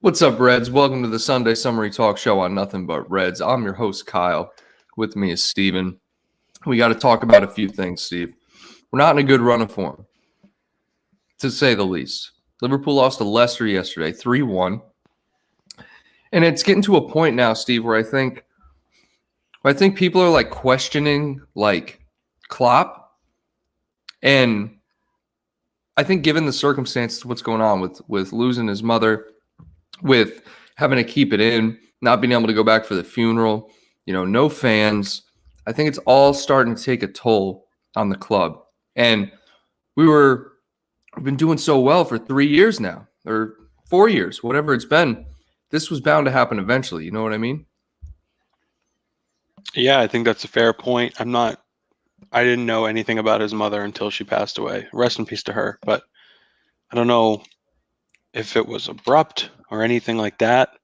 What's up, Reds? Welcome to the Sunday Summary Talk Show on Nothing But Reds. I'm your host, Kyle. With me is Steven. We got to talk about a few things, Steve. We're not in a good run of form, to say the least. Liverpool lost to Leicester yesterday, 3-1. And it's getting to a point now, Steve, where I think people are like questioning like Klopp. And I think given the circumstances, what's going on with losing his mother, with having to keep it in, not being able to go back for the funeral, no fans. I think it's all starting to take a toll on the club. And we've been doing so well for 3 years now, or 4 years, whatever it's been. This was bound to happen eventually. You know what I mean? Yeah, I think that's a fair point. I didn't know anything about his mother until she passed away. Rest in peace to her. But I don't know if it was abrupt or anything like that.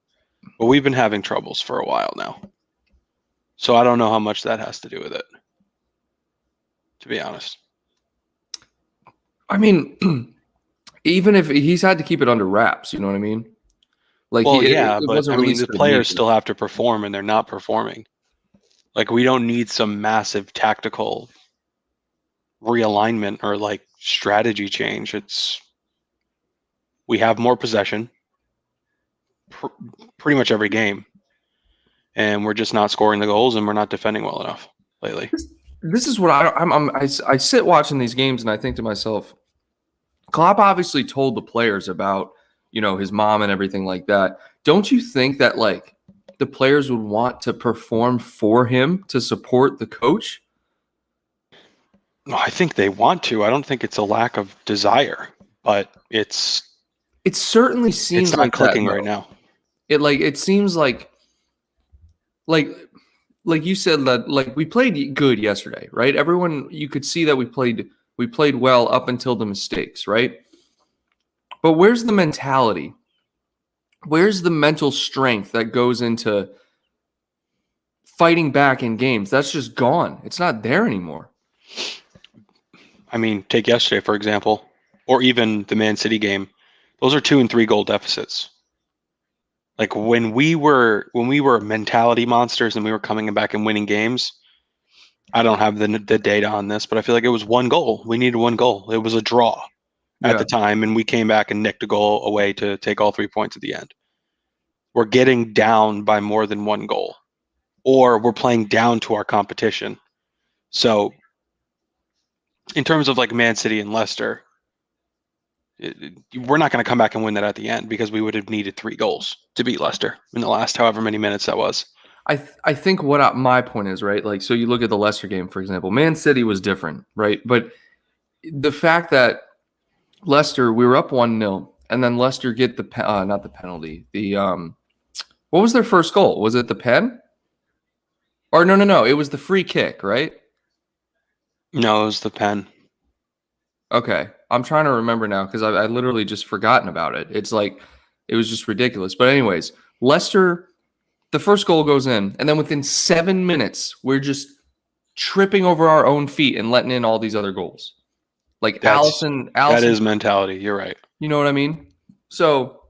But we've been having troubles for a while now. So I don't know how much that has to do with it, to be honest. I mean, even if he's had to keep it under wraps, you know what I mean? But the players still have to perform, and they're not performing. Like, we don't need some massive tactical realignment or like strategy change. We have more possession pretty much every game, and we're just not scoring the goals, and we're not defending well enough lately. This is what I sit watching these games, and I think to myself, Klopp obviously told the players about his mom and everything like that. Don't you think that like the players would want to perform for him to support the coach? No, I think they want to. I don't think it's a lack of desire, but it certainly seems it's not like clicking that, right now. It seems like you said that like we played good yesterday, right? Everyone, you could see that we played well up until the mistakes, right? But where's the mentality? Where's the mental strength that goes into fighting back in games? That's just gone. It's not there anymore. I mean, take yesterday, for example, or even the Man City game. Those are 2 and 3 goal deficits. Like when we were mentality monsters and we were coming back and winning games, I don't have the data on this, but I feel like it was 1 goal. We needed 1 goal. It was a draw at the time, and we came back and nicked a goal away to take all 3 points at the end. We're getting down by more than 1 goal, or we're playing down to our competition. So in terms of like Man City and Leicester, we're not going to come back and win that at the end because we would have needed 3 goals to beat Leicester in the last however many minutes that was. I think my point is, right? Like, so you look at the Leicester game, for example, Man City was different, right? But the fact that Leicester, we were up 1-0, and then Leicester get not the penalty. What was their first goal? Was it the pen? Or no, it was the free kick, right? No, it was the pen. Okay, I'm trying to remember now because I literally just forgotten about it. It's like it was just ridiculous. But anyways, Leicester, the first goal goes in, and then within 7 minutes, we're just tripping over our own feet and letting in all these other goals. Like Allison. That is mentality. You're right. You know what I mean? So,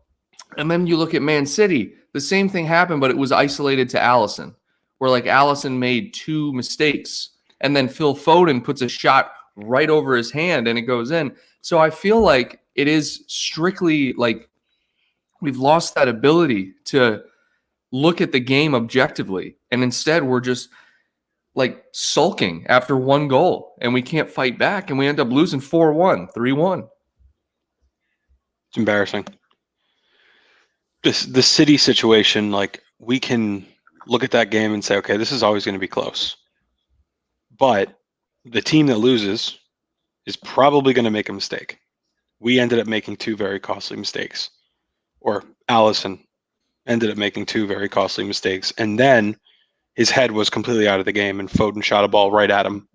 and then you look at Man City, the same thing happened, but it was isolated to Allison, where like Allison made 2 mistakes, and then Phil Foden puts a shot right over his hand and it goes in. So I feel like it is strictly like we've lost that ability to look at the game objectively, and instead we're just like sulking after 1 goal, and we can't fight back, and we end up losing 4-1, 3-1. It's embarrassing. The City situation, like, we can look at that game and say, okay, this is always going to be close. But the team that loses is probably going to make a mistake. We ended up making 2 very costly mistakes. Or Allison ended up making 2 very costly mistakes. And then his head was completely out of the game, and Foden shot a ball right at him,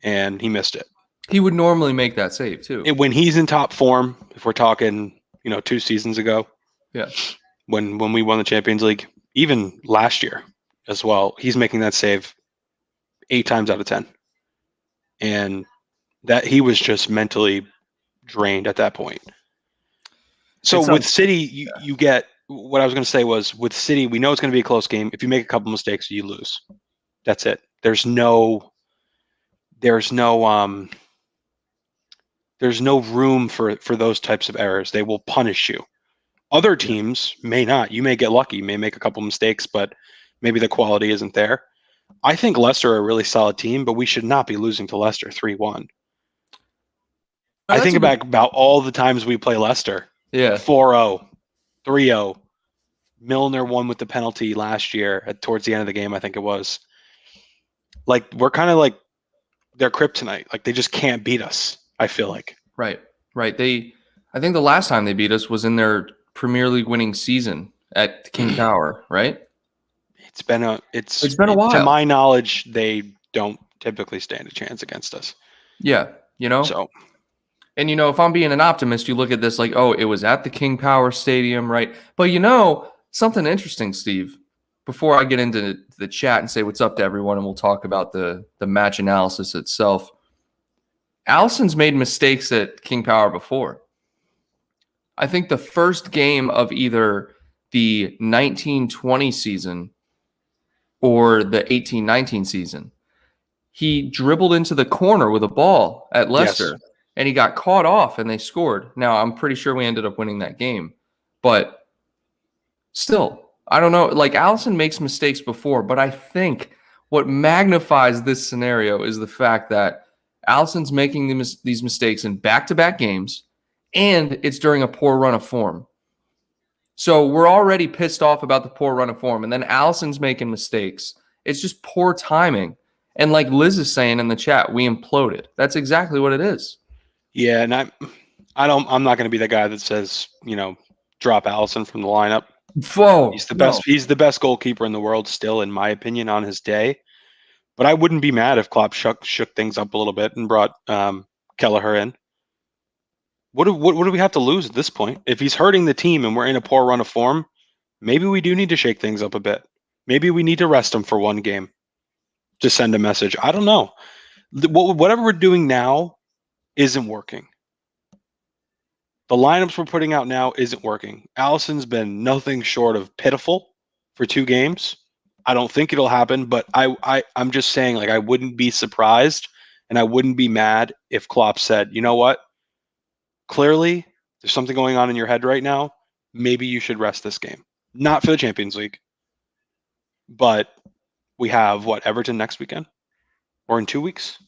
and he missed it. He would normally make that save too. When he's in top form, if we're talking, 2 seasons ago, yeah, when we won the Champions League, even last year as well, he's making that save 8 times out of 10. And that he was just mentally drained at that point. So with City, you get what I was going to say was with City, we know it's going to be a close game. If you make a couple mistakes, you lose. That's it. There's no room for those types of errors. They will punish you. Other teams may not. You may get lucky. You may make a couple mistakes, but maybe the quality isn't there. I think Leicester are a really solid team, but we should not be losing to Leicester 3-1. I think about all the times we play Leicester. Yeah. 4-0, 3-0. Milner won with the penalty last year towards the end of the game, I think it was. Like, we're kind of like their kryptonite. Like, they just can't beat us, I feel like. Right. I think the last time they beat us was in their Premier League winning season at King Power, right? It's been a while. To my knowledge, they don't typically stand a chance against us. Yeah, So, and if I'm being an optimist, you look at this like, oh, it was at the King Power Stadium, right? But something interesting, Steve. Before I get into the chat and say what's up to everyone, and we'll talk about the match analysis itself. Allison's made mistakes at King Power before. I think the first game of either the 1920 season or the 18-19 season, he dribbled into the corner with a ball at Leicester, and he got caught off, and they scored. Now, I'm pretty sure we ended up winning that game. But still, I don't know. Like, Allison makes mistakes before, but I think what magnifies this scenario is the fact that Allison's making these mistakes in back-to-back games, and it's during a poor run of form. So we're already pissed off about the poor run of form, and then Allison's making mistakes. It's just poor timing. And like Liz is saying in the chat, we imploded. That's exactly what it is. Yeah, and I'm not going to be the guy that says, drop Allison from the lineup. Whoa, he's the best. He's the best goalkeeper in the world still, in my opinion, on his day. But I wouldn't be mad if Klopp shook things up a little bit and brought Kelleher in. What do we have to lose at this point? If he's hurting the team and we're in a poor run of form, maybe we do need to shake things up a bit. Maybe we need to rest him for one game to send a message. I don't know. Whatever we're doing now isn't working. The lineups we're putting out now isn't working. Allison's been nothing short of pitiful for 2 games. I don't think it'll happen, but I'm just saying, like, I wouldn't be surprised and I wouldn't be mad if Klopp said, you know what? Clearly, there's something going on in your head right now. Maybe you should rest this game. Not for the Champions League, but we have, Everton next weekend? Or in 2 weeks?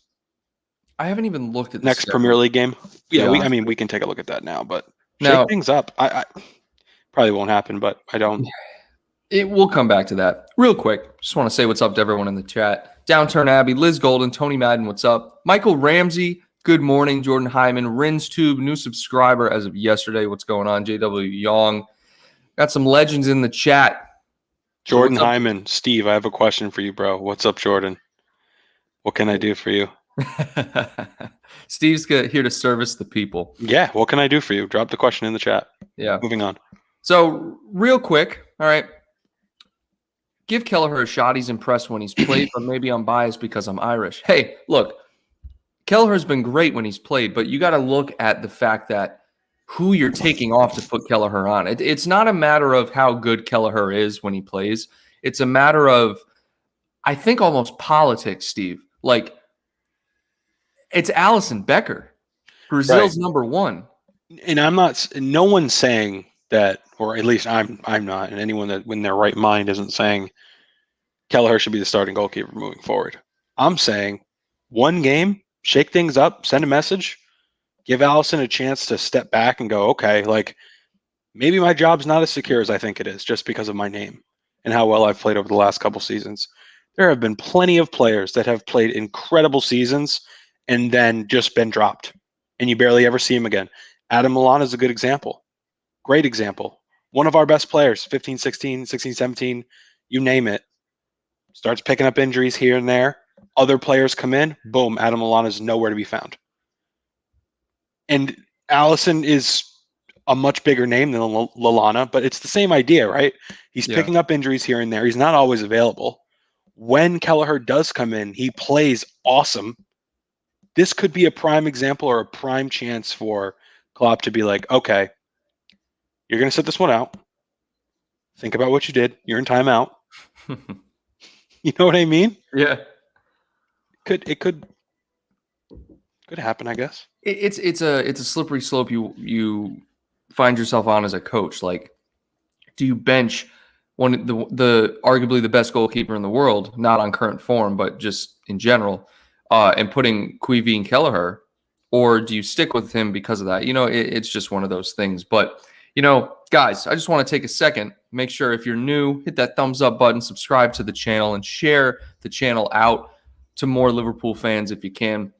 I haven't even looked at the next Premier League game. Yeah, we can take a look at that now, but shake things up. I probably won't happen, but I don't. It will come back to that real quick. Just want to say what's up to everyone in the chat. Downturn Abbey, Liz Golden, Tony Madden, what's up? Michael Ramsey, good morning. Jordan Hyman, RinsTube, new subscriber as of yesterday. What's going on? JW Young. Got some legends in the chat. Jordan Hyman, Steve, I have a question for you, bro. What's up, Jordan? What can I do for you? Steve's here to service the people. Yeah, what can I do for you? Drop the question in the chat. Yeah. Moving on. So, real quick, all right. Give Kelleher a shot. He's impressed when he's played, but maybe I'm biased because I'm Irish. Hey, look, Kelleher's been great when he's played, but you got to look at the fact that who you're taking off to put Kelleher on. It's not a matter of how good Kelleher is when he plays. It's a matter of, I think, almost politics, Steve. Like, it's Allison Becker, Brazil's number 1. And no one's saying that, or at least I'm not, and anyone that in their right mind isn't saying Kelleher should be the starting goalkeeper moving forward. I'm saying one game, shake things up, send a message, give Allison a chance to step back and go, okay, like, maybe my job's not as secure as I think it is just because of my name and how well I've played over the last couple seasons. There have been plenty of players that have played incredible seasons and then just been dropped, and you barely ever see him again. Adam Lallana is a good example. Great example. One of our best players, 15, 16, 16, 17, you name it, starts picking up injuries here and there. Other players come in, boom, Adam Lallana is nowhere to be found. And Allison is a much bigger name than Lallana, but it's the same idea, right? He's picking up injuries here and there. He's not always available. When Kelleher does come in, he plays awesome. This could be a prime example or a prime chance for Klopp to be like, okay, you're going to sit this one out. Think about what you did. You're in timeout. You know what I mean? Yeah. It could happen, I guess. It's a slippery slope you find yourself on as a coach. Like, do you bench the arguably the best goalkeeper in the world, not on current form, but just in general, and putting Queevy and Kelleher, or do you stick with him because of that? It's just one of those things. But guys, I just want to take a second, make sure if you're new, hit that thumbs up button, subscribe to the channel, and share the channel out to more Liverpool fans if you can.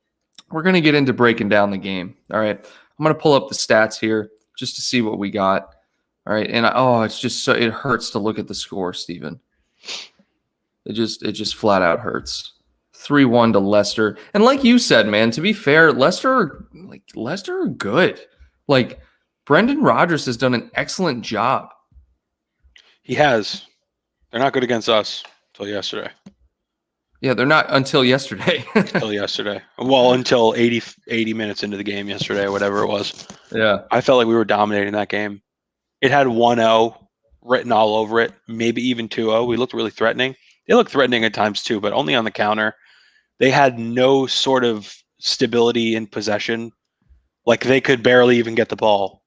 We're going to get into breaking down the game. All right. I'm going to pull up the stats here just to see what we got. All right. And it's just so it hurts to look at the score, Steven. It just flat out hurts. 3-1 to Leicester. And like you said, man, to be fair, Leicester are good. Like, Brendan Rodgers has done an excellent job. He has. They're not good against us until yesterday. Yeah, they're not until yesterday. Until yesterday. Well, until 80 minutes into the game yesterday, whatever it was. Yeah. I felt like we were dominating that game. It had 1-0 written all over it, maybe even 2-0. We looked really threatening. They looked threatening at times too, but only on the counter. They had no sort of stability in possession. Like, they could barely even get the ball.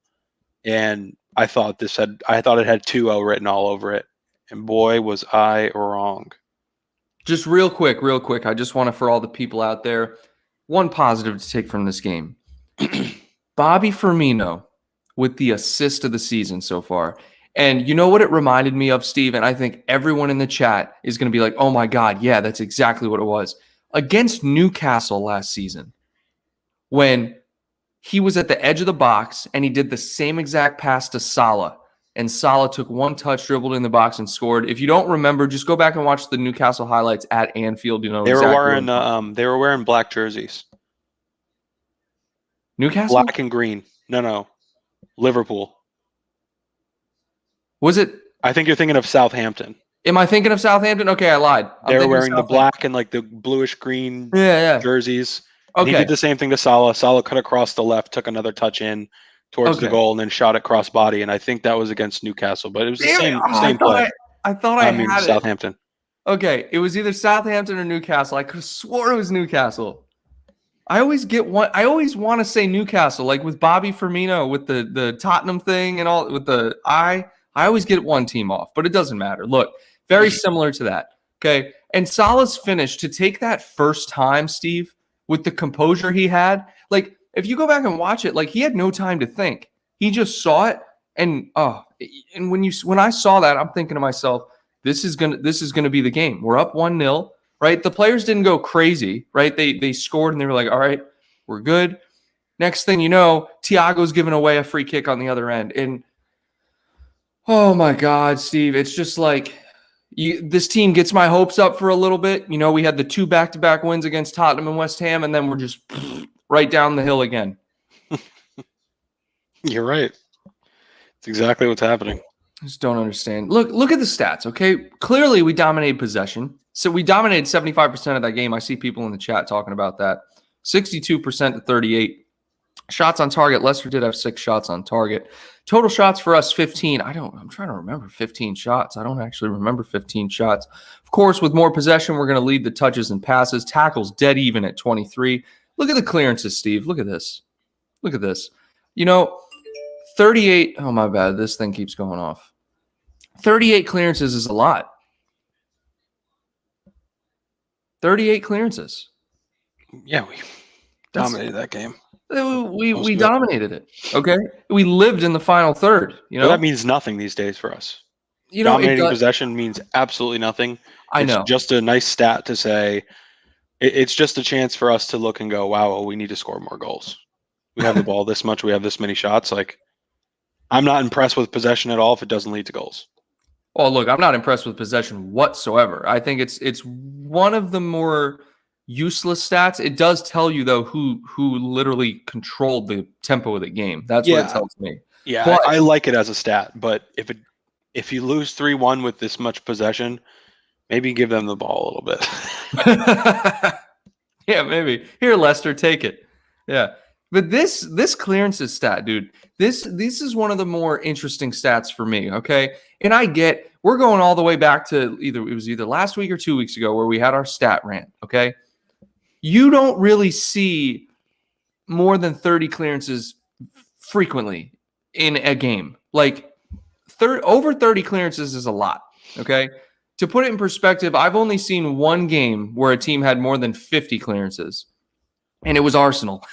And I thought it had 2-0 written all over it. And boy, was I wrong. Just real quick. I just want to, for all the people out there, one positive to take from this game. Bobby Firmino with the assist of the season so far. And you know what it reminded me of, Steve? And I think everyone in the chat is going to be like, oh my God, yeah, that's exactly what it was. Against Newcastle last season, when he was at the edge of the box and he did the same exact pass to Salah. And Salah took one touch, dribbled in the box, and scored. If you don't remember, just go back and watch the Newcastle highlights at Anfield. They were wearing black jerseys. Newcastle? Black and green. No. Liverpool. Was it? I think you're thinking of Southampton. Am I thinking of Southampton? Okay, I lied. They were wearing the black and like the bluish green jerseys. Okay. He did the same thing to Salah. Salah cut across the left, took another touch in towards the goal, and then shot it cross body. And I think that was against Newcastle, but it was the same play. I thought I had Southampton. Okay, it was either Southampton or Newcastle. I could have swore it was Newcastle. I always want to say Newcastle, like with Bobby Firmino, with the Tottenham thing and all, with the I always get one team off, but it doesn't matter. Look, very similar to that. Okay, and Salah's finish to take that first time, Steve, with the composure he had, like, if you go back and watch it, like, he had no time to think. He just saw it, and when I saw that, I'm thinking to myself, this is gonna be the game. We're up 1-0, right? The players didn't go crazy, right? They scored and they were like, all right, we're good. Next thing you know, Thiago's giving away a free kick on the other end, and oh my God, Steve, it's just like this team gets my hopes up for a little bit. We had the 2 back-to-back wins against Tottenham and West Ham, and then we're just right down the hill again. You're right. It's exactly what's happening. I just don't understand. Look at the stats, okay? Clearly, we dominated possession. So we dominated 75% of that game. I see people in the chat talking about that. 62% to 38. Shots on target. Leicester did have 6 shots on target. Total shots for us, 15. I'm trying to remember 15 shots. I don't actually remember 15 shots. Of course, with more possession, we're going to lead the touches and passes. Tackles dead even at 23. Look at the clearances, Steve. Look at this. 38. Oh, my bad. This thing keeps going off. 38 clearances is a lot. 38 clearances. Yeah, we dominated that game. We dominated it. Okay, we lived in the final third. Well, that means nothing these days for us. Dominating possession means absolutely nothing. I know. It's just a nice stat to say. It's just a chance for us to look and go, wow, well, we need to score more goals. We have the ball this much. We have this many shots. Like, I'm not impressed with possession at all if it doesn't lead to goals. Oh, look, I'm not impressed with possession whatsoever. I think it's one of the more useless stats. It does tell you, though, who literally controlled the tempo of the game. That's what it tells me. Yeah, but I like it as a stat, but if you lose 3-1 with this much possession, maybe give them the ball a little bit. Yeah, maybe. Here, Leicester, take it. Yeah. But this clearances stat, dude, this is one of the more interesting stats for me, okay? And I get we're going all the way back to either last week or 2 weeks ago where we had our stat rant, okay? You don't really see more than 30 clearances frequently in a game. Like over 30 clearances is a lot, okay? To put it in perspective, I've only seen one game where a team had more than 50 clearances, and it was Arsenal.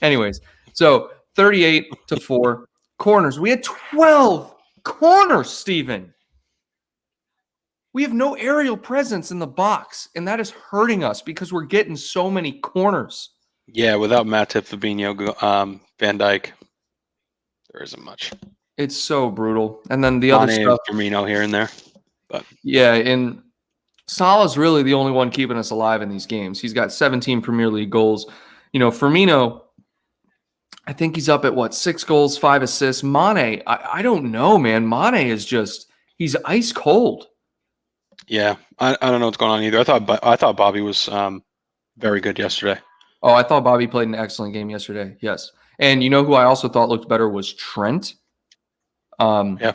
Anyways, so 38-4 corners. We had 12 corners, Steven. We have no aerial presence in the box, and that is hurting us because we're getting so many corners. Yeah, without Matip, Fabinho, Van Dijk, there isn't much. It's so brutal. And then the other stuff, Firmino here and there. But yeah, and Salah's really the only one keeping us alive in these games. He's got 17 Premier League goals. Firmino, I think he's up at 6 goals, 5 assists. Mane, I don't know, man. Mane is he's ice cold. Yeah, I don't know what's going on either. I thought Bobby was very good yesterday. Oh, I thought Bobby played an excellent game yesterday. Yes. And you know who I also thought looked better was Trent. Yeah.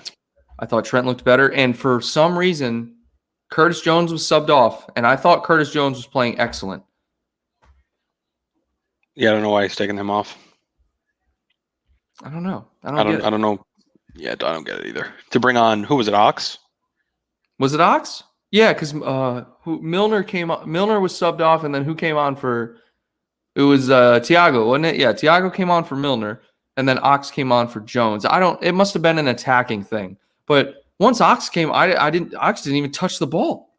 I thought Trent looked better. And for some reason, Curtis Jones was subbed off. And I thought Curtis Jones was playing excellent. Yeah, I don't know why he's taking him off. I don't know. I don't know. Yeah, I don't get it either. To bring on, who was it, Ox? Was it Ox? Yeah, because Milner came on. Milner was subbed off, and then who came on for? It was Thiago, wasn't it? Yeah, Thiago came on for Milner, and then Ox came on for Jones. It must have been an attacking thing. But once Ox came, Ox didn't even touch the ball.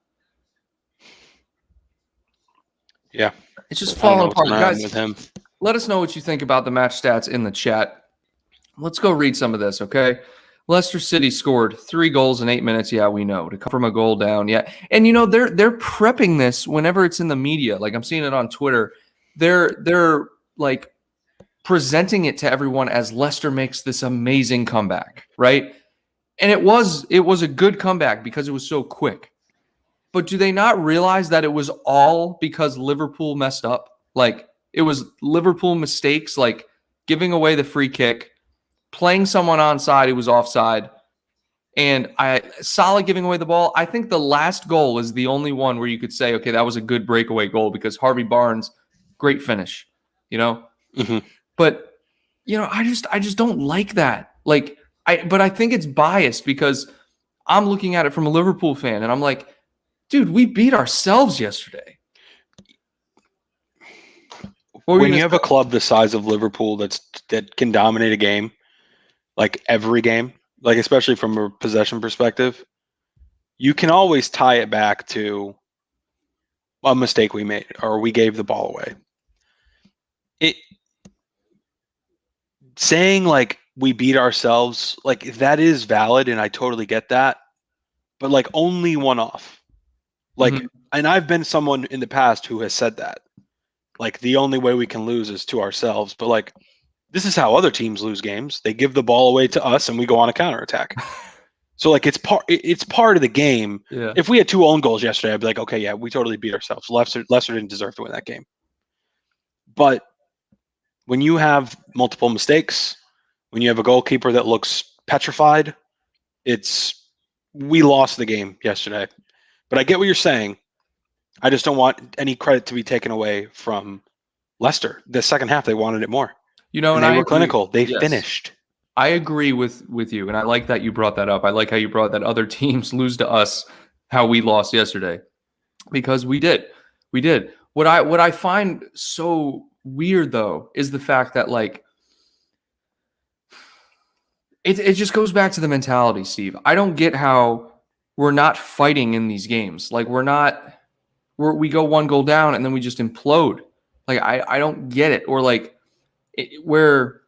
Yeah, it's just falling apart, guys. With him. Let us know what you think about the match stats in the chat. Let's go read some of this, okay? Leicester City scored 3 goals in 8 minutes. Yeah, we know, to come from a goal down. Yeah, and they're prepping this whenever it's in the media. Like I'm seeing it on Twitter. They're like presenting it to everyone as Leicester makes this amazing comeback, right? And it was a good comeback because it was so quick. But do they not realize that it was all because Liverpool messed up? Like it was Liverpool mistakes, like giving away the free kick, playing someone onside who was offside, and Salah giving away the ball. I think the last goal is the only one where you could say, okay, that was a good breakaway goal because Harvey Barnes, great finish, Mm-hmm. But I just don't like that. Like but I think it's biased because I'm looking at it from a Liverpool fan, and I'm like, dude, we beat ourselves yesterday. When you have a club the size of Liverpool that can dominate a game, like every game, like especially from a possession perspective, you can always tie it back to a mistake we made or we gave the ball away. Saying like we beat ourselves, like that is valid and I totally get that, but like only one off. Like, and I've been someone in the past who has said that. Like the only way we can lose is to ourselves, but like this is how other teams lose games. They give the ball away to us and we go on a counterattack. So like it's part of the game. Yeah. If we had 2 own goals yesterday, I'd be like, okay, yeah, we totally beat ourselves. Leicester didn't deserve to win that game. But when you have multiple mistakes, when you have a goalkeeper that looks petrified, we lost the game yesterday. But I get what you're saying. I just don't want any credit to be taken away from Leicester. The second half, they wanted it more. And they were clinical. They finished. I agree with you, and I like that you brought that up. I like how you brought that other teams lose to us, how we lost yesterday, because we did. What I find so weird though is the fact that like it just goes back to the mentality, Steve. I don't get how we're not fighting in these games. Like we go 1 goal down and then we just implode. Like I don't get it. Or like where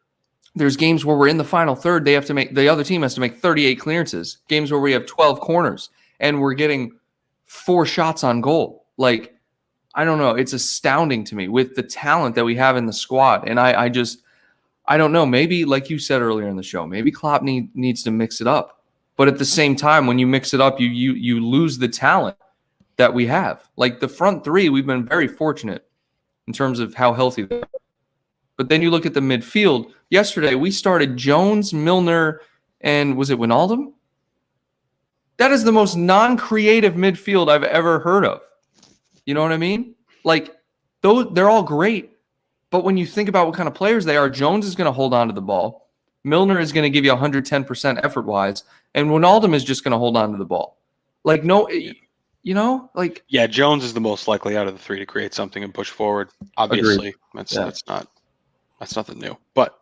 there's games where we're in the final third, the other team has to make 38 clearances. Games where we have 12 corners and we're getting 4 shots on goal. Like I don't know. It's astounding to me with the talent that we have in the squad. And I don't know. Maybe like you said earlier in the show, maybe Klopp needs to mix it up. But at the same time, when you mix it up, you lose the talent that we have. Like the front 3, we've been very fortunate in terms of how healthy they are. But then you look at the midfield. Yesterday, we started Jones, Milner, and was it Wijnaldum? That is the most non-creative midfield I've ever heard of. You know what I mean? Like, they're all great. But when you think about what kind of players they are, Jones is going to hold on to the ball. Milner is going to give you 110% effort-wise. And Wijnaldum is just going to hold on to the ball. Like, no, you know, like. Yeah, Jones is the most likely out of the three to create something and push forward. Obviously, that's nothing new. But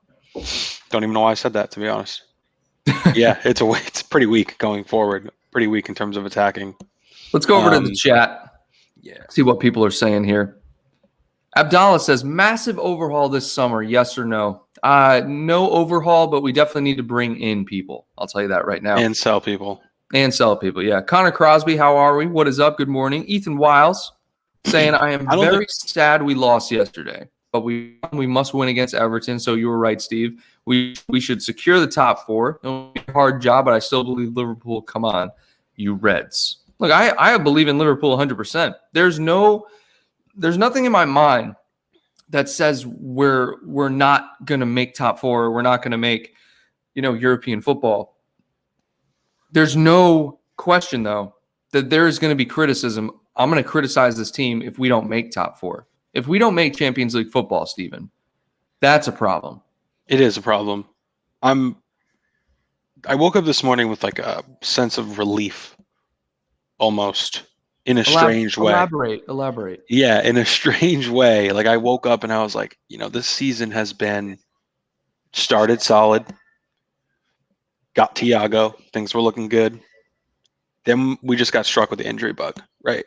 don't even know why I said that, to be honest. Yeah, it's pretty weak going forward. Pretty weak in terms of attacking. Let's go over to the chat. Yeah. See what people are saying here. Abdallah says, massive overhaul this summer, yes or no? No overhaul, but we definitely need to bring in people. I'll tell you that right now. And sell people. Yeah. Connor Crosby, how are we? What is up? Good morning. Ethan Wiles saying, I am very sad we lost yesterday, but we must win against Everton. So you were right, Steve. We should secure the top four. It'll be a hard job, but I still believe Liverpool. Come on, you Reds. Look, I believe in Liverpool 100%. There's nothing in my mind that says we're not going to make top four. We're not going to make, European football. There's no question, though, that there is going to be criticism. I'm going to criticize this team if we don't make top four. If we don't make Champions League football, Steven, that's a problem. It is a problem. I woke up this morning with like a sense of relief, almost, in a strange way. Elaborate. Yeah, in a strange way. Like, I woke up and I was like, this season has been started solid. Got Thiago. Things were looking good. Then we just got struck with the injury bug, right?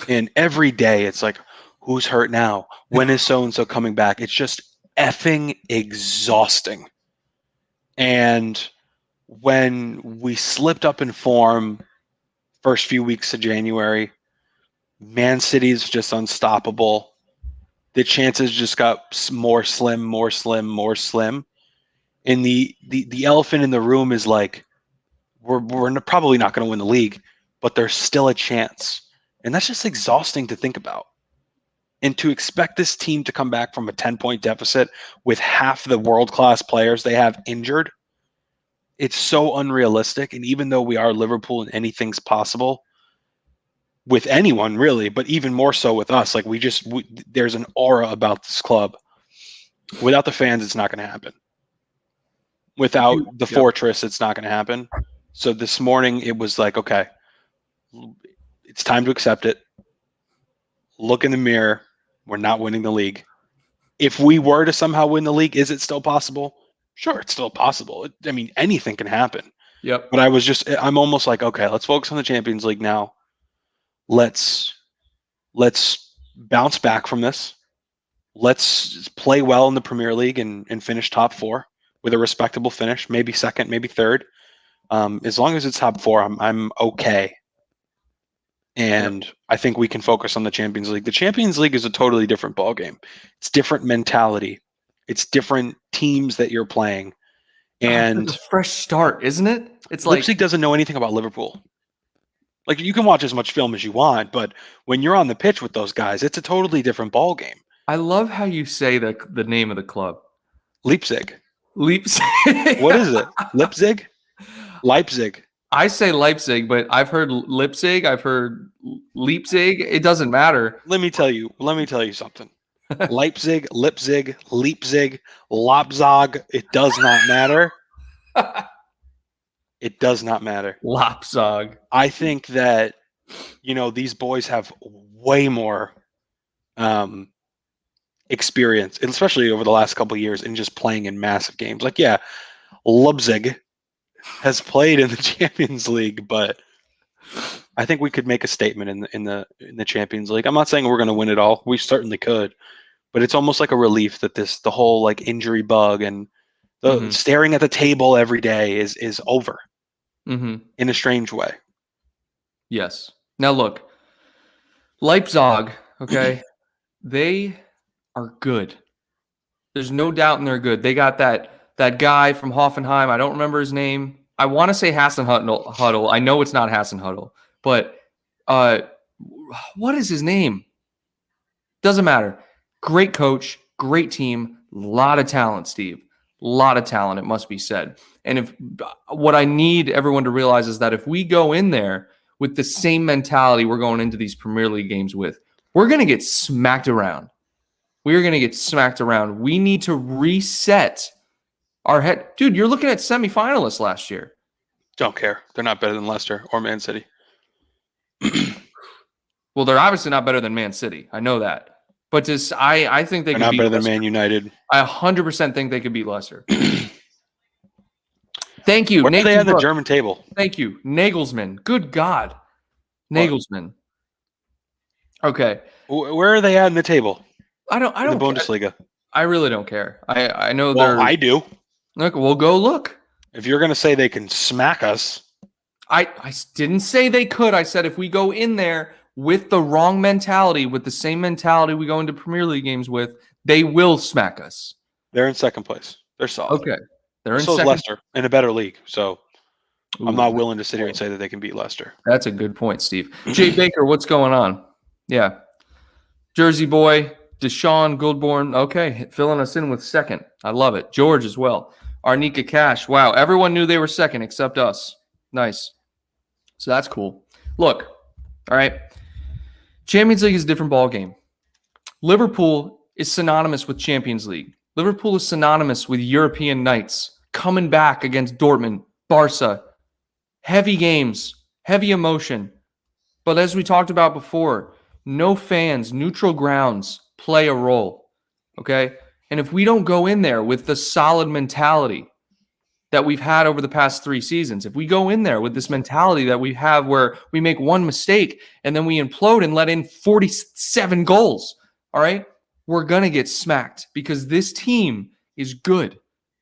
And every day it's like, who's hurt now? When is so-and-so coming back? It's just effing exhausting. And when we slipped up in form first few weeks of January, Man City's just unstoppable. The chances just got more slim. And the elephant in the room is like, we're probably not going to win the league, but there's still a chance. And that's just exhausting to think about. And to expect this team to come back from a 10-point deficit with half the world-class players they have injured, it's so unrealistic. And even though we are Liverpool and anything's possible with anyone, really, but even more so with us, like there's an aura about this club. Without the fans, it's not going to happen. Without the fortress, it's not going to happen. So this morning, it was like, okay, it's time to accept it. Look in the mirror. We're not winning the league. If we were to somehow win the league, is it still possible? Sure, it's still possible. I mean, anything can happen. Yep. But I'm almost like, okay, let's focus on the Champions League now. Let's bounce back from this. Let's play well in the Premier League and finish top four with a respectable finish, maybe second, maybe third. As long as it's top four, I'm okay. And I think we can focus on the Champions League. The Champions League is a totally different ballgame. It's different mentality. It's different teams that you're playing. And it's a fresh start, isn't it? It's like Leipzig doesn't know anything about Liverpool. Like, you can watch as much film as you want, but when you're on the pitch with those guys, it's a totally different ballgame. I love how you say the name of the club. Leipzig. Leipzig. What is it? Leipzig? Leipzig. I say Leipzig, but I've heard Leipzig. I've heard Leipzig. It doesn't matter. Let me tell you something. Leipzig, Leipzig, Leipzig, Lopzog. It does not matter. It does not matter. Lopzog. I think that, these boys have way more experience, especially over the last couple of years, in just playing in massive games. Like, yeah, Leipzig has played in the Champions League, but I think we could make a statement in the Champions League. I'm not saying we're going to win it all. We certainly could, but it's almost like a relief that the whole like injury bug and the staring at the table every day is over in a strange way. Yes. Now look, Leipzig, okay, they are good. There's no doubt they're good. They got that guy from Hoffenheim. I don't remember his name. I want to say Hassan Huddle. I know it's not Hassan Huddle, but what is his name? Doesn't matter. Great coach, great team. lot of talent, Steve. A lot of talent, it must be said. And if what I need everyone to realize is that if we go in there with the same mentality we're going into these Premier League games with, we're going to get smacked around. We are going to get smacked around. We need to reset our head. Dude, you're looking at semifinalists last year. Don't care. They're not better than Leicester or Man City. Well, they're obviously not better than Man City. I know that. But I think They're could not beat better Leicester. than Man United. I 100% think they could beat Leicester. Thank you. Where are they Nathan on the Brooks. German table? Thank you. Nagelsmann. Good God. Nagelsmann. Okay. Where are they at in the table? I don't in the Bundesliga. I really don't care. I know Well, I do. Look, we'll go look. If you're going to say they can smack us. I didn't say they could. I said if we go in there with the wrong mentality, with the same mentality we go into Premier League games with, they will smack us. They're in second place. They're solid. Okay. They're in so second. is Leicester in a better league. So Ooh, I'm not willing to sit here and say that they can beat Leicester. That's a good point, Steve. Jay Baker, what's going on? Yeah. Jersey boy, Deshaun Goldborn. Okay, filling us in with second. I love it. George as well. Arnika Cash. Wow, everyone knew they were second except us. Nice. So that's cool. Look, all right. Champions League is a different ball game. Liverpool is synonymous with Champions League. Liverpool is synonymous with European nights, coming back against Dortmund, Barca. Heavy games, heavy emotion. But as we talked about before, no fans, neutral grounds play a role, okay? And if we don't go in there with the solid mentality that we've had over the past 3 seasons, if we go in there with this mentality that we have where we make one mistake and then we implode and let in 47 goals, all right? We're going to get smacked because this team is good.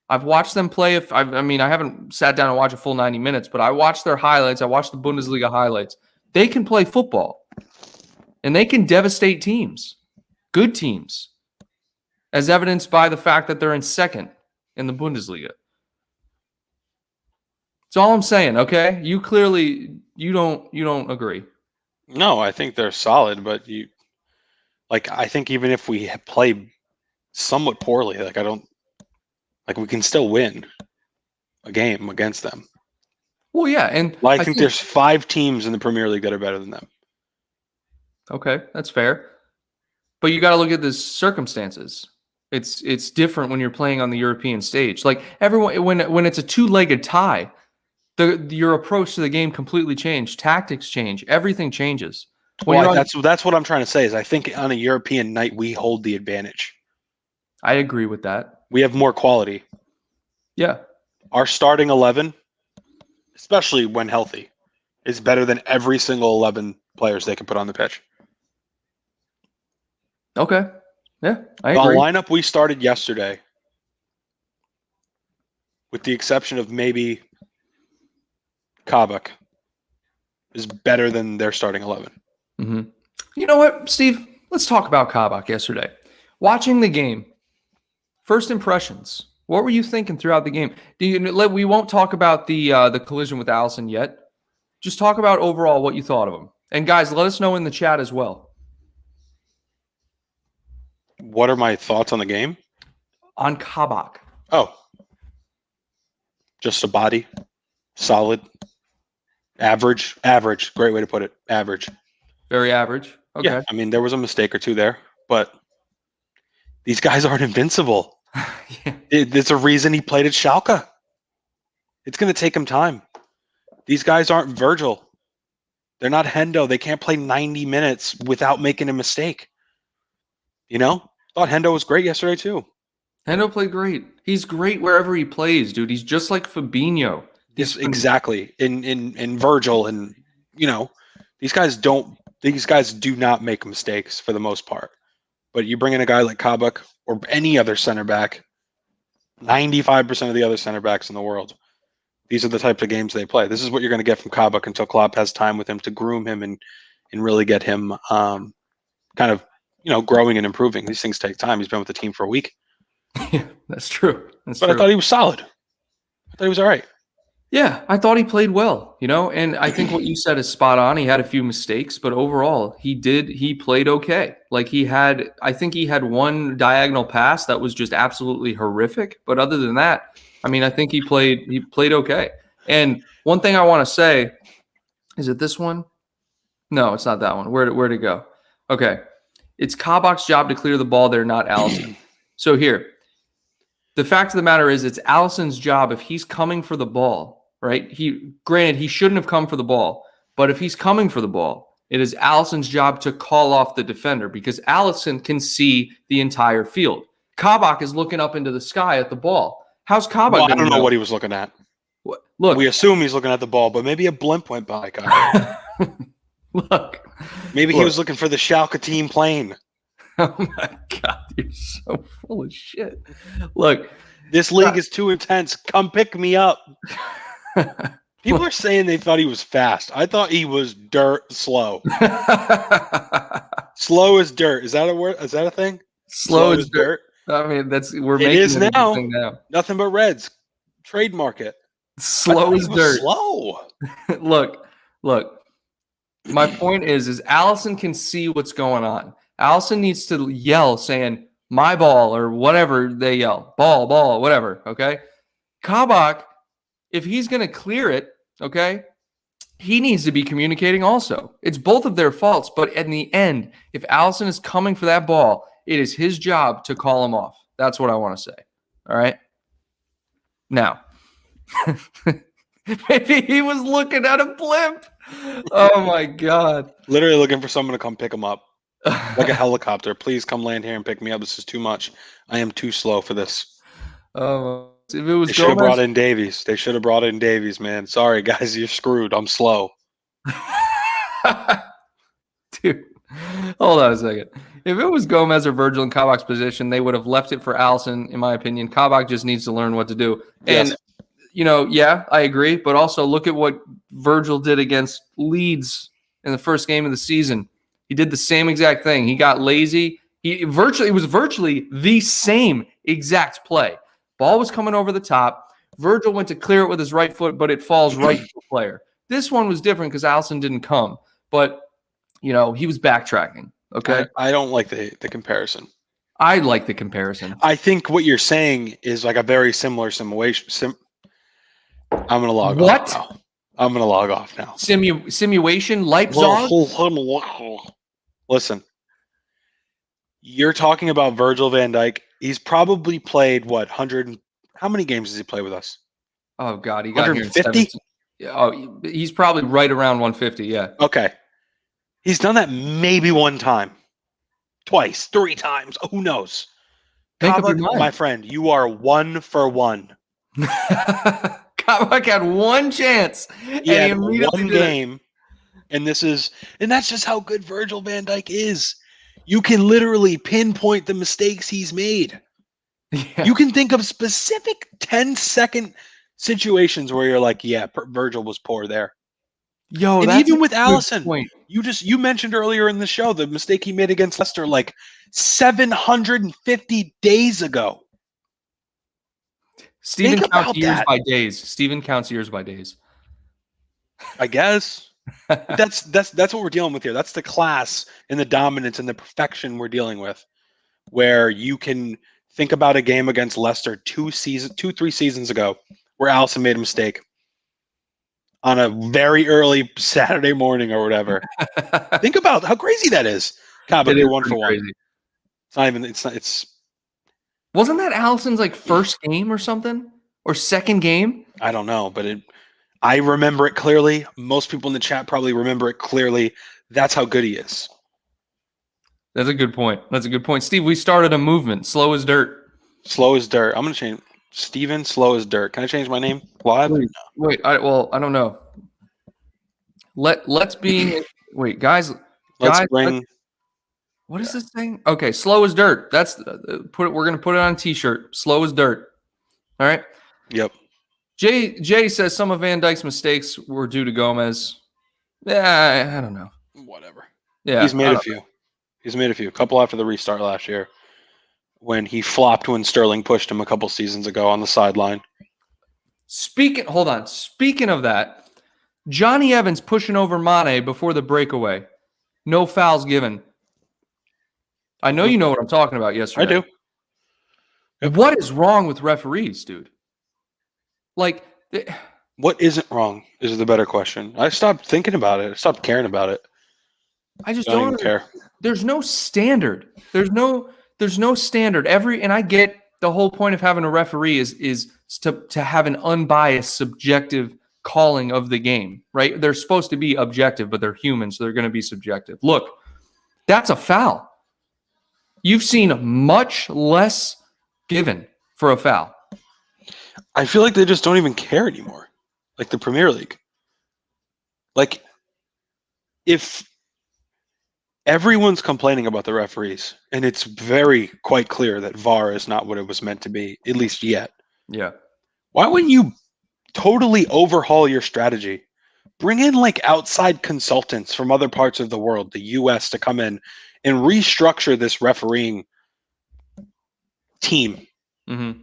I've watched them play. I haven't sat down and watched a full 90 minutes, but I watched their highlights. I watched the Bundesliga highlights. They can play football, and they can devastate teams, good teams, as evidenced by the fact that they're in second in the Bundesliga. That's all I'm saying, okay? You clearly you don't agree. No, I think they're solid, but I think even if we play somewhat poorly, we can still win a game against them. Well, yeah, and I think there's 5 teams in the Premier League that are better than them. Okay, that's fair. But you got to look at the circumstances. It's different when you're playing on the European stage. Like everyone, when it's a 2-legged tie, your approach to the game completely changed. Tactics change. Everything changes. That's what I'm trying to say. Is I think on a European night we hold the advantage. I agree with that. We have more quality. Yeah. Our starting 11, especially when healthy, is better than every single 11 players they can put on the pitch. Okay. Yeah, I agree. The lineup we started yesterday, with the exception of maybe Kabak, is better than their starting 11. Mm-hmm. You know what, Steve? Let's talk about Kabak yesterday. Watching the game, first impressions. What were you thinking throughout the game? We won't talk about the collision with Allison yet. Just talk about overall what you thought of him. And guys, let us know in the chat as well. What are my thoughts on the game? On Kabak. Oh. Just a body. Solid. Average. Great way to put it. Average. Very average. Okay. Yeah, I mean, there was a mistake or two there, but these guys aren't invincible. Yeah. There's a reason he played at Schalke. It's going to take him time. These guys aren't Virgil. They're not Hendo. They can't play 90 minutes without making a mistake. You know? Thought Hendo was great yesterday too. Hendo played great. He's great wherever he plays, dude. He's just like Fabinho. Yes, exactly. In Virgil, and you know, these guys do not make mistakes for the most part. But you bring in a guy like Kabak or any other center back, 95% of the other center backs in the world, these are the types of games they play. This is what you're going to get from Kabak until Klopp has time with him to groom him and really get him kind of, growing and improving. These things take time. He's been with the team for a week. Yeah, that's true. I thought he was solid. I thought he was all right. Yeah, I thought he played well, and I think what you said is spot on. He had a few mistakes, but overall, he played okay. Like I think he had one diagonal pass that was just absolutely horrific, but other than that, I mean, I think he played okay. And one thing I want to say, is it this one? No, it's not that one. Where'd it go? Okay. It's Kabak's job to clear the ball there, not Allison. So here, the fact of the matter is it's Allison's job if he's coming for the ball, right? Granted, he shouldn't have come for the ball, but if he's coming for the ball, it is Allison's job to call off the defender because Allison can see the entire field. Kabak is looking up into the sky at the ball. How's Kabak? Well, I don't know what he was looking at. Look, we assume he's looking at the ball, but maybe a blimp went by, Kyle. Look. Maybe he was looking for the Schalke team plane. Oh my God, you're so full of shit. Look, this league is too intense. Come pick me up. People are saying they thought he was fast. I thought he was dirt slow. Slow as dirt. Is that a word? Is that a thing? Slow as dirt. I mean, we're making it is it now. now. Nothing but Reds. Trademark it. Slow as dirt. Slow. Look. My point is Allison can see what's going on. Allison needs to yell saying, my ball, or whatever they yell. Ball, whatever, okay? Kabak, if he's going to clear it, okay, he needs to be communicating also. It's both of their faults, but in the end, if Allison is coming for that ball, it is his job to call him off. That's what I want to say, all right? Now, maybe he was looking at a blimp. Oh, my God. Literally looking for someone to come pick him up. Like a helicopter. Please come land here and pick me up. This is too much. I am too slow for this. If it was they should have brought in Davies. They should have brought in Davies, man. Sorry, guys. You're screwed. I'm slow. Dude, hold on a second. If it was Gomez or Virgil in Kabak's position, they would have left it for Allison, in my opinion. Kabak just needs to learn what to do. Yes. And yeah, I agree. But also look at what Virgil did against Leeds in the first game of the season. He did the same exact thing. He got lazy. It was virtually the same exact play. Ball was coming over the top. Virgil went to clear it with his right foot, but it falls right to the player. This one was different because Allison didn't come. But, he was backtracking. Okay? I don't like the comparison. I like the comparison. I think what you're saying is like a very similar simulation. I'm going to log off now. I'm going to log off now. Simulation? Leipzig? Listen. You're talking about Virgil van Dijk. He's probably played, 100? How many games does he play with us? Oh, God. He got 150? Oh, he's probably right around 150, yeah. Okay. He's done that maybe one time. Twice. 3 times. Who knows? Kabak, my friend, you are 1 for 1. Kabak had one chance. He had one game. And that's just how good Virgil van Dijk is. You can literally pinpoint the mistakes he's made. Yeah. You can think of specific 10-second situations where you're like, yeah, Virgil was poor there. And even with Allison, you mentioned earlier in the show the mistake he made against Leicester like 750 days ago. Steven counts years by days. Steven counts years by days. I guess. That's what we're dealing with here. That's the class and the dominance and the perfection we're dealing with, where you can think about a game against Leicester 3 seasons ago where Allison made a mistake on a very early Saturday morning or whatever. Think about how crazy that is. Kabak, you're 1 for 1. Crazy. It's not even. It's. Wasn't that Allison's first game or something, or second game? I don't know, but I remember it clearly. Most people in the chat probably remember it clearly. That's how good he is. That's a good point. Steve, we started a movement. Slow as dirt. Slow as dirt. I'm going to change. Steven, slow as dirt. Can I change my name live? Wait. I don't know. Let's be. Wait, guys. What is this thing? Okay, slow as dirt. That's we're going to put it on a t-shirt. Slow as dirt. All right? Yep. Jay says some of Van Dijk's mistakes were due to Gomez. Yeah, I don't know. Whatever. Yeah, he's made a few. He's made a few. A couple after the restart last year, when he flopped when Sterling pushed him a couple seasons ago on the sideline. Hold on. Speaking of that, Johnny Evans pushing over Mane before the breakaway. No fouls given. I know you know what I'm talking about yesterday. I do. Yep. What is wrong with referees, dude? Like, what isn't wrong is the better question. I stopped thinking about it. I stopped caring about it. I just don't even care. There's no standard. There's no standard. And I get the whole point of having a referee is to have an unbiased, subjective calling of the game, right? They're supposed to be objective, but they're human, so they're going to be subjective. Look, that's a foul. You've seen much less given for a foul. I feel like they just don't even care anymore. Like the Premier League. Like, if everyone's complaining about the referees, and it's quite clear that VAR is not what it was meant to be, at least yet. Yeah. Why wouldn't you totally overhaul your strategy? Bring in like outside consultants from other parts of the world, the US, to come in and restructure this refereeing team. Mm-hmm.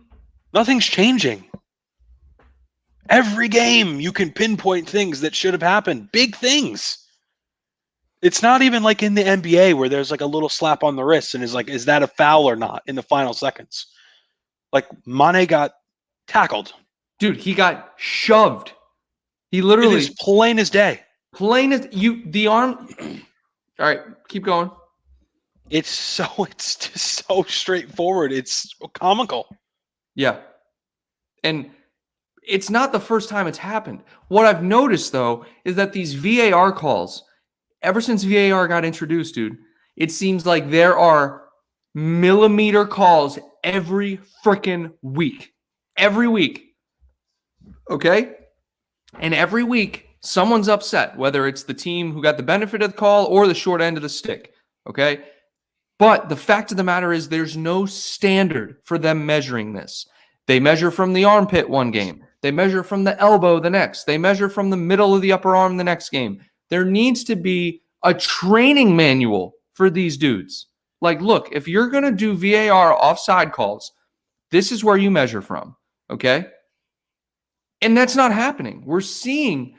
Nothing's changing. Every game you can pinpoint things that should have happened. Big things. It's not even like in the NBA where there's like a little slap on the wrist and is that a foul or not in the final seconds? Like Mane got tackled. Dude, he got shoved. He literally. It is plain as day. The arm. All right, keep going. It's just so straightforward. It's comical. Yeah. And it's not the first time it's happened. What I've noticed, though, is that these VAR calls, ever since VAR got introduced, dude, it seems like there are millimeter calls every freaking week. Every week. Okay? And every week, someone's upset, whether it's the team who got the benefit of the call or the short end of the stick. Okay? But the fact of the matter is there's no standard for them measuring this. They measure from the armpit one game. They measure from the elbow the next. They measure from the middle of the upper arm the next game. There needs to be a training manual for these dudes. Like, look, if you're going to do VAR offside calls, this is where you measure from, okay? And that's not happening. We're seeing,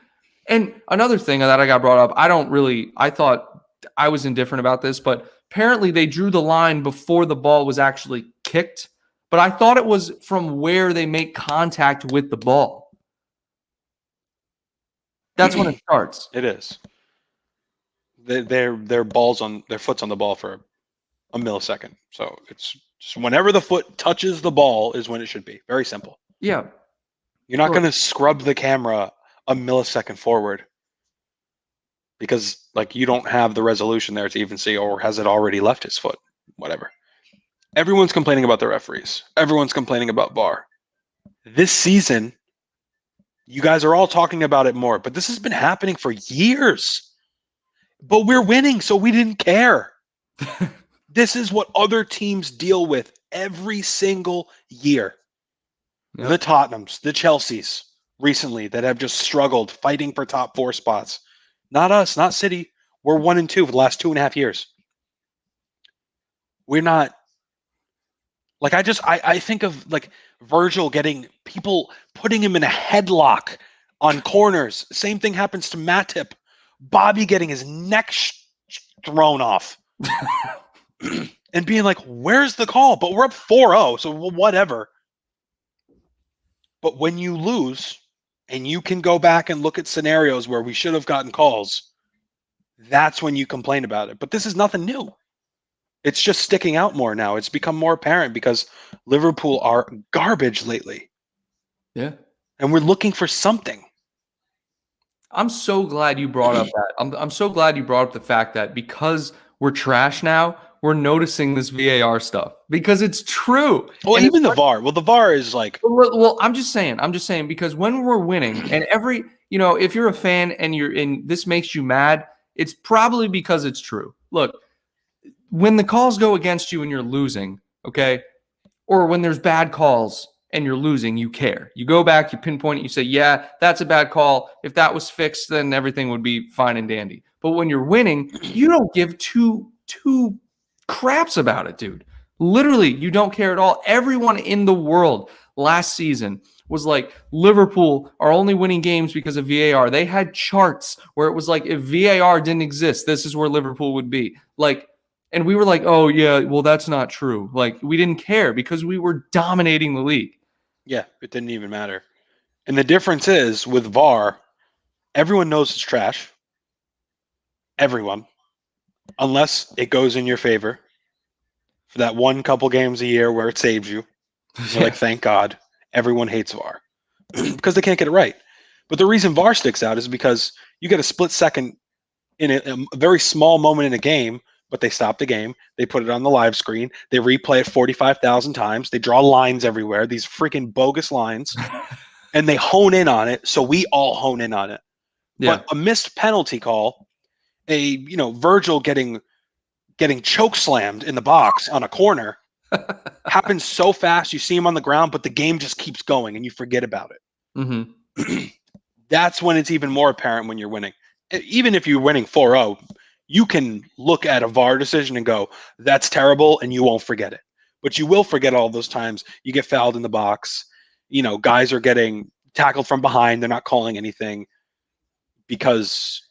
and another thing that I got brought up, I thought I was indifferent about this, but apparently they drew the line before the ball was actually kicked. But I thought it was from where they make contact with the ball. That's when it starts. It is. Their foot's on the ball for a millisecond. So it's just whenever the foot touches the ball is when it should be. Very simple. Yeah. You're not going to scrub the camera a millisecond forward because like you don't have the resolution there to even see, or has it already left his foot? Whatever. Everyone's complaining about the referees. Everyone's complaining about VAR. This season, you guys are all talking about it more, but this has been happening for years. But we're winning, so we didn't care. This is what other teams deal with every single year. Yep. The Tottenhams, the Chelseas, recently, that have just struggled fighting for top 4 spots. Not us, not City. We're 1 and 2 for the last 2.5 years. We're not. Like, I think of, like, Virgil getting people putting him in a headlock on corners. Same thing happens to Matip. Bobby getting his neck thrown off. And being like, where's the call? But we're up 4-0, so whatever. But when you lose, and you can go back and look at scenarios where we should have gotten calls, that's when you complain about it. But this is nothing new. It's just sticking out more now. It's become more apparent because Liverpool are garbage lately. Yeah. And we're looking for something. I'm so glad you brought up that. I'm so glad you brought up the fact that because we're trash now, we're noticing this VAR stuff. Because it's true. Well, and even the VAR. Well, the VAR is like... Well, I'm just saying because when we're winning, and if you're a fan and this makes you mad, it's probably because it's true. Look, when the calls go against you and you're losing, okay, or when there's bad calls and you're losing, you care. You go back, you pinpoint it, you say, yeah, that's a bad call. If that was fixed, then everything would be fine and dandy. But when you're winning, you don't give two craps about it, dude. Literally, you don't care at all. Everyone in the world last season was like Liverpool are only winning games because of VAR. They had charts where it was like if VAR didn't exist, this is where Liverpool would be. Like, and we were like, oh yeah, well that's not true. Like we didn't care because we were dominating the league. Yeah, it didn't even matter. And the difference is with VAR, everyone knows it's trash. Everyone. Unless it goes in your favor for that one couple games a year where it saves you. You're like, thank God. Everyone hates VAR because they can't get it right. But the reason VAR sticks out is because you get a split second in a very small moment in a game, but they stop the game. They put it on the live screen. They replay it 45,000 times. They draw lines everywhere, these freaking bogus lines, and they hone in on it. So we all hone in on it. Yeah. But a missed penalty call, Virgil getting choke slammed in the box on a corner happens so fast. You see him on the ground, but the game just keeps going and you forget about it. Mm-hmm. That's when it's even more apparent when you're winning. Even if you're winning 4-0, you can look at a VAR decision and go, that's terrible, and you won't forget it. But you will forget all those times you get fouled in the box. Guys are getting tackled from behind. They're not calling anything because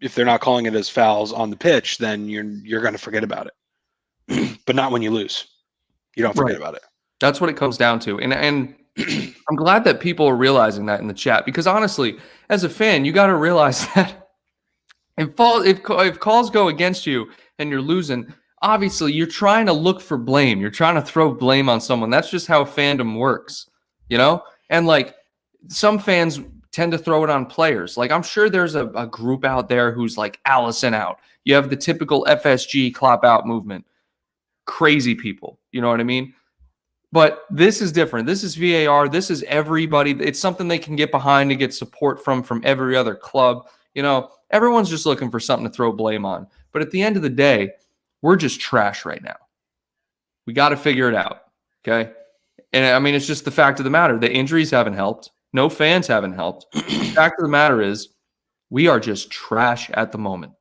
if they're not calling it as fouls on the pitch, then you're going to forget about it. But not when you lose. You don't forget about it. That's what it comes down to. And I'm glad that people are realizing that in the chat because honestly, as a fan, you got to realize that if calls go against you and you're losing, obviously you're trying to look for blame. You're trying to throw blame on someone. That's just how fandom works, And like some fans tend to throw it on players. Like I'm sure there's a group out there who's like Allison out. You have the typical FSG clap out movement. Crazy people. You know what I mean? But this is different. This is VAR. This is everybody. It's something they can get behind to get support from every other club. Everyone's just looking for something to throw blame on. But at the end of the day, we're just trash right now. We got to figure it out. Okay. And I mean, it's just the fact of the matter. The injuries haven't helped. No fans haven't helped. The fact of the matter is we are just trash at the moment.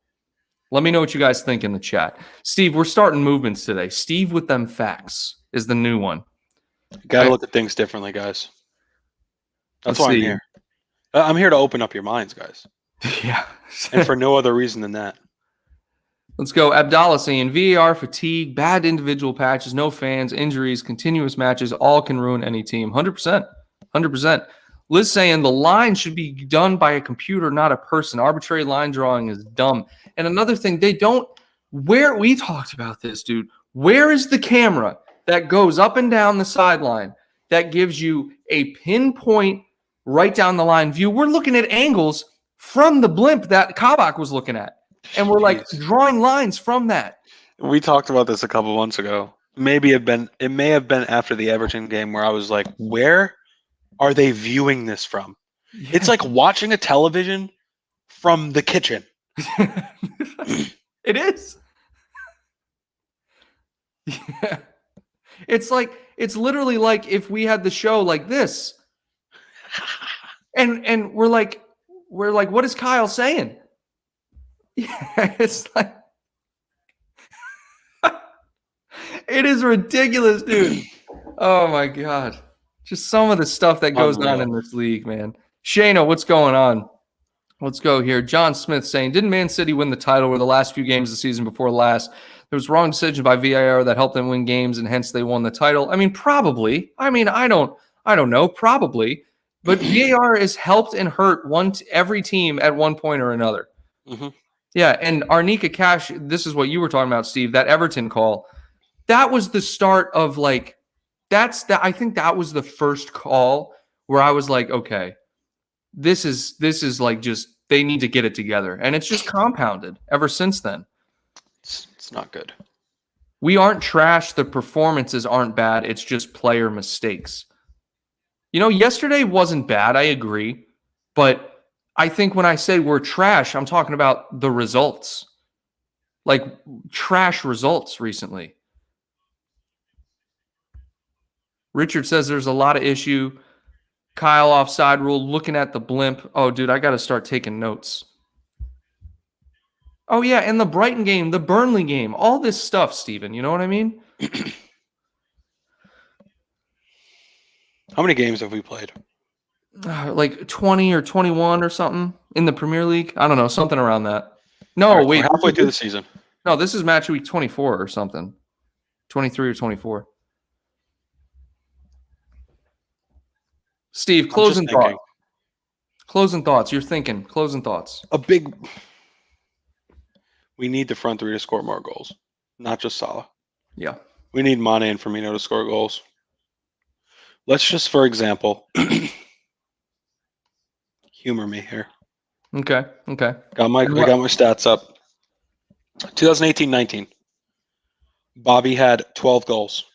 Let me know what you guys think in the chat. Steve, we're starting movements today. Steve with them facts is the new one. Got to look at things differently, guys. That's why I'm here. I'm here to open up your minds, guys. Yeah. And for no other reason than that. Let's go. Abdallah saying VAR fatigue, bad individual patches, no fans, injuries, continuous matches, all can ruin any team. 100%. 100%. Liz saying the line should be done by a computer, not a person. Arbitrary line drawing is dumb. And another thing, we talked about this, dude. Where is the camera that goes up and down the sideline that gives you a pinpoint right down the line view? We're looking at angles from the blimp that Kabak was looking at. And we're like drawing lines from that. We talked about this a couple months ago. It may have been after the Everton game where I was like, where are they viewing this from? Yeah. It's like watching a television from the kitchen. It is. Yeah. It's literally like if we had the show like this. And we're like, what is Kyle saying? Yeah, it's like it is ridiculous, dude. Oh my God. Just some of the stuff that goes on in this league, man. Shayna, what's going on? Let's go here. John Smith saying, didn't Man City win the title or the last few games of the season before last? There was wrong decision by VAR that helped them win games and hence they won the title. I mean, probably. I mean, I don't know. Probably. But VAR has helped and hurt every team at one point or another. Mm-hmm. Yeah, and Arnika Cash, this is what you were talking about, Steve, that Everton call. That was the start of I think that was the first call where I was like, okay, this is like just they need to get it together. And it's just compounded ever since then. It's not good. We aren't trash. The performances aren't bad. It's just player mistakes. Yesterday wasn't bad. I agree. But I think when I say we're trash, I'm talking about the results. Like trash results recently. Richard says there's a lot of issue. Kyle offside rule, looking at the blimp. Oh, dude, I got to start taking notes. Oh, yeah, and the Brighton game, the Burnley game, all this stuff, Steven. You know what I mean? How many games have we played? like 20 or 21 or something in the Premier League. I don't know, something around that. No, All right, wait. we're halfway through the season. No, this is match week 24 or something. 23 or 24. Steve, closing thoughts. Closing thoughts. You're thinking. Closing thoughts. We need the front three to score more goals, not just Salah. Yeah. We need Mane and Firmino to score goals. Let's just, for example, humor me here. Okay. I got my stats up. 2018-19. Bobby had 12 goals.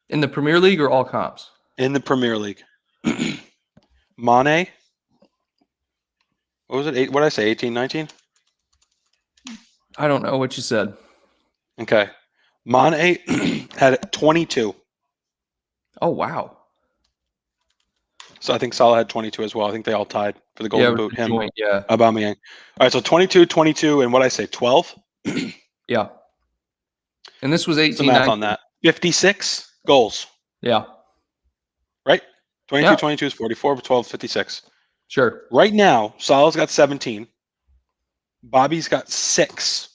In the Premier League or all comps? In the Premier League. Mane, what was it? What did I say? 18-19? I don't know what you said. Okay. Mane had 22. Oh, wow. So I think Salah had 22 as well. I think they all tied for the Golden Boot. Him, yeah. Aubameyang. All right, so 22, 22, and what did I say? 12? Yeah. And this was 18. What's the math on that? 56 goals. Yeah. Right? 22, Yeah. 22 is 44, 12, 56. Sure. Right now, Salah's got 17. Bobby's got 6.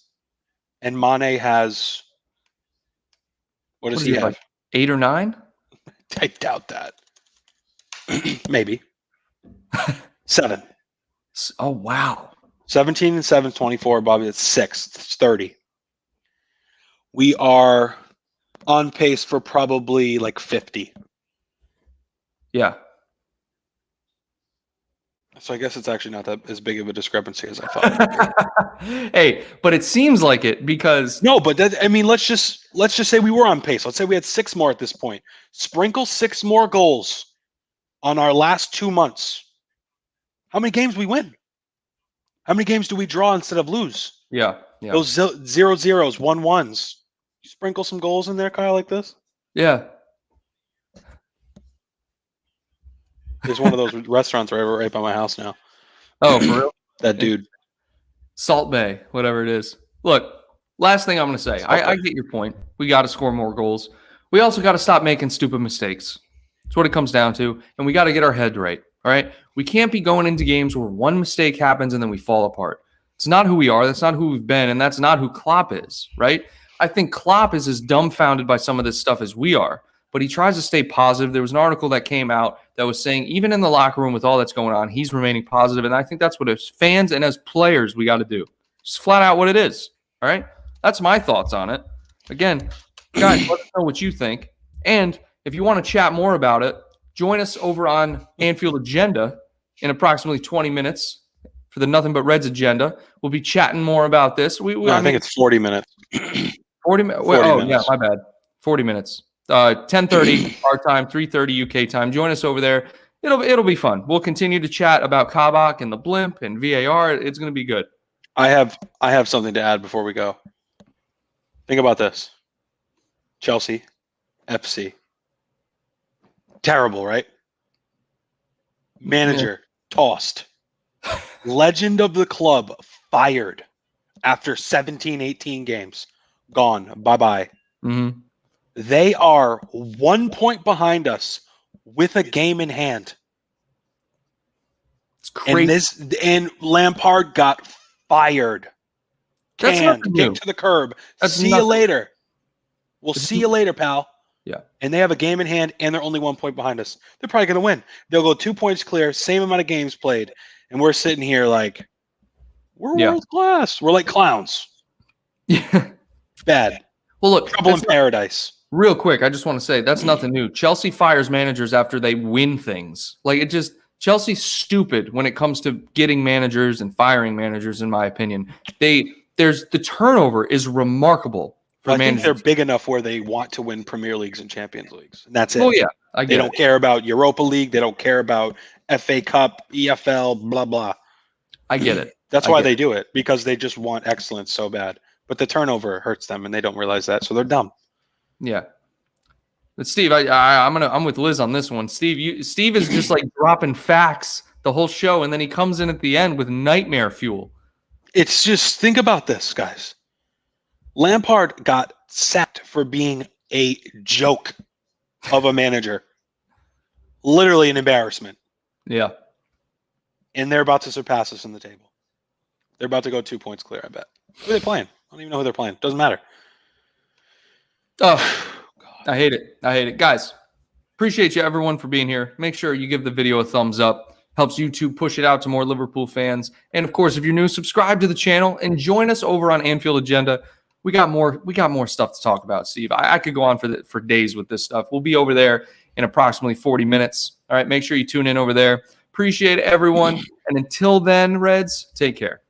And Mane has, what does he have? Like 8 or 9? I doubt that. Maybe. 7. Oh, wow. 17 and 7 is 24. Bobby, that's 6. It's 30. We are on pace for probably like 50. Yeah. So I guess it's actually not that as big of a discrepancy as I thought it would be. Hey, but it seems like it because no, but let's just say we were on pace. Let's say we had 6 more at this point. Sprinkle 6 more goals on our last 2 months. How many games we win? How many games do we draw instead of lose? Yeah. Those 0-0s, 1-1s. You sprinkle some goals in there, Kyle, like this? Yeah. There's one of those restaurants right by my house now. Oh, for real? That dude. Salt Bay, whatever it is. Look, last thing I'm going to say. I get your point. We got to score more goals. We also got to stop making stupid mistakes. That's what it comes down to. And we got to get our head right. All right? We can't be going into games where one mistake happens and then we fall apart. It's not who we are. That's not who we've been. And that's not who Klopp is, right? I think Klopp is as dumbfounded by some of this stuff as we are. But he tries to stay positive. There was an article that came out that was saying even in the locker room with all that's going on, he's remaining positive. And I think that's what as fans and as players we got to do. Just flat out what it is. All right? That's my thoughts on it. Again, guys, let us know what you think. And if you want to chat more about it, join us over on Anfield Agenda in approximately 20 minutes for the Nothing But Reds Agenda. We'll be chatting more about this. I think it's 40 minutes. 40 minutes. Well, yeah, my bad. 40 minutes. 10:30 our time, 3:30 UK time. Join us over there. It'll be fun. We'll continue to chat about Kabak and the blimp and VAR. It's going to be good. I have something to add before we go. Think about this. Chelsea, FC. Terrible, right? Manager tossed. Legend of the club fired after 17, 18 games. Gone. Bye-bye. Mm-hmm. They are 1 point behind us with a game in hand. It's crazy. And Lampard got fired. Canned. Kicked to the curb. See you later. We'll see you later, pal. Yeah. And they have a game in hand, and they're only 1 point behind us. They're probably going to win. They'll go 2 points clear, same amount of games played. And we're sitting here like, we're world class. We're like clowns. Yeah. Bad. Well, look. Trouble in paradise. Real quick, I just want to say that's nothing new. Chelsea fires managers after they win things. Chelsea's stupid when it comes to getting managers and firing managers, in my opinion. The turnover is remarkable for I managers. think they're big enough where they want to win Premier Leagues and Champions Leagues. And that's it. Oh, yeah. They don't care about Europa League. They don't care about FA Cup, EFL, blah, blah. I get it. That's why they do it, because they just want excellence so bad. But the turnover hurts them, and they don't realize that, so they're dumb. Yeah. But Steve, I'm with Liz on this one. Steve is just like dropping facts the whole show, and then he comes in at the end with nightmare fuel. It's just, think about this, guys. Lampard got sacked for being a joke of a manager. Literally an embarrassment. Yeah. And they're about to surpass us in the table. They're about to go 2 points clear, I bet. Who are they playing? I don't even know who they're playing. Doesn't matter. Oh, I hate it. I hate it. Guys, appreciate you, everyone, for being here. Make sure you give the video a thumbs up. Helps YouTube push it out to more Liverpool fans. And, of course, if you're new, subscribe to the channel and join us over on Anfield Agenda. We got more stuff to talk about, Steve. I could go on for days with this stuff. We'll be over there in approximately 40 minutes. All right, make sure you tune in over there. Appreciate everyone. And until then, Reds, take care.